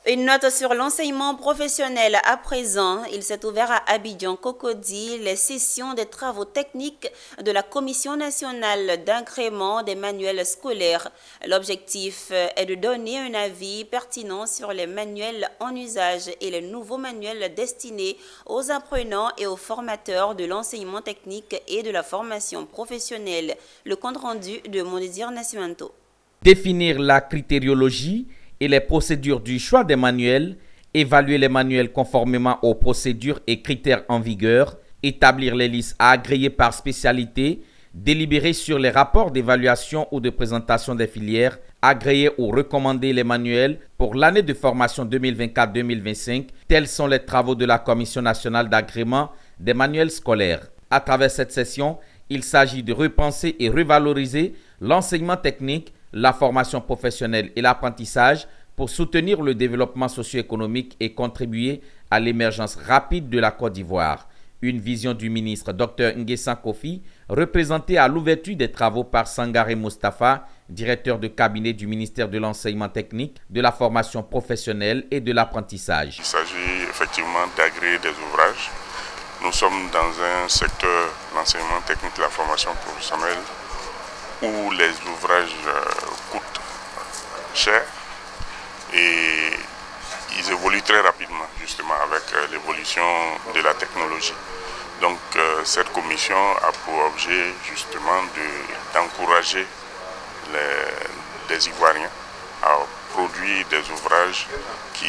Une note sur l'enseignement professionnel à présent. Il s'est ouvert à Abidjan-Cocody les sessions des travaux techniques de la Commission nationale d'agrément des manuels scolaires. L'objectif est de donner un avis pertinent sur les manuels en usage et les nouveaux manuels destinés aux apprenants et aux formateurs de l'enseignement technique et de la formation professionnelle. Le compte rendu de Mondésir Nascimento. Définir la critériologie et les procédures du choix des manuels, évaluer les manuels conformément aux procédures et critères en vigueur, établir les listes à agréer par spécialité, délibérer sur les rapports d'évaluation ou de présentation des filières, agréer ou recommander les manuels pour l'année de formation 2024-2025. Tels sont les travaux de la Commission nationale d'agrément des manuels scolaires. À travers cette session, il s'agit de repenser et revaloriser l'enseignement technique, la formation professionnelle et l'apprentissage pour soutenir le développement socio-économique et contribuer à l'émergence rapide de la Côte d'Ivoire. Une vision du ministre Dr Nguessan Kofi, représentée à l'ouverture des travaux par Sangaré Moustapha, directeur de cabinet du ministère de l'enseignement technique, de la formation professionnelle et de l'apprentissage. Il s'agit effectivement d'agréer des ouvrages. Nous sommes dans un secteur, l'enseignement technique et la formation professionnelle, où les ouvrages coûtent cher et ils évoluent très rapidement justement avec l'évolution de la technologie. Donc cette commission a pour objet justement d'encourager les Ivoiriens à produire des ouvrages qui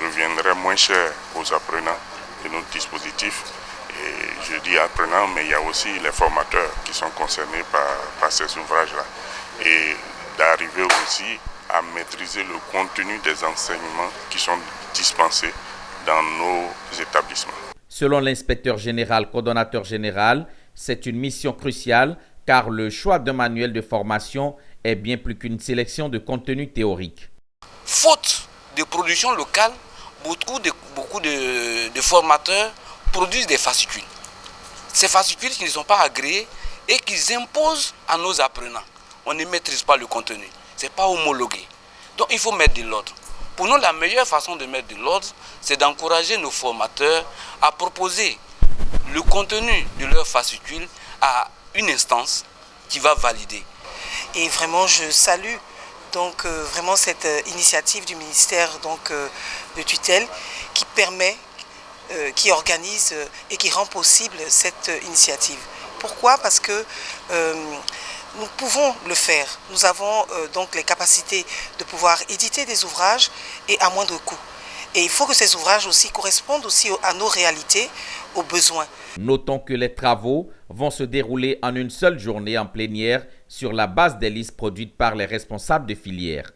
reviendraient moins chers aux apprenants de notre dispositif. Et je dis apprenants, mais il y a aussi les formateurs qui sont concernés par ces ouvrages-là. Et d'arriver aussi à maîtriser le contenu des enseignements qui sont dispensés dans nos établissements. Selon l'inspecteur général, coordonnateur général, c'est une mission cruciale car le choix d'un manuel de formation est bien plus qu'une sélection de contenus théoriques. Faute de production locale, beaucoup de formateurs produisent des fascicules. Ces fascicules qui ne sont pas agréés et qu'ils imposent à nos apprenants. On ne maîtrise pas le contenu, ce n'est pas homologué. Donc il faut mettre de l'ordre. Pour nous, la meilleure façon de mettre de l'ordre, c'est d'encourager nos formateurs à proposer le contenu de leur fascicule à une instance qui va valider. Et vraiment, je salue donc vraiment cette initiative du ministère de tutelle qui permet, qui organise et qui rend possible cette initiative. Pourquoi? Parce que nous pouvons le faire. Nous avons donc les capacités de pouvoir éditer des ouvrages et à moindre coût. Et il faut que ces ouvrages aussi correspondent aussi à nos réalités, aux besoins. Notons que les travaux vont se dérouler en une seule journée en plénière sur la base des listes produites par les responsables de filières.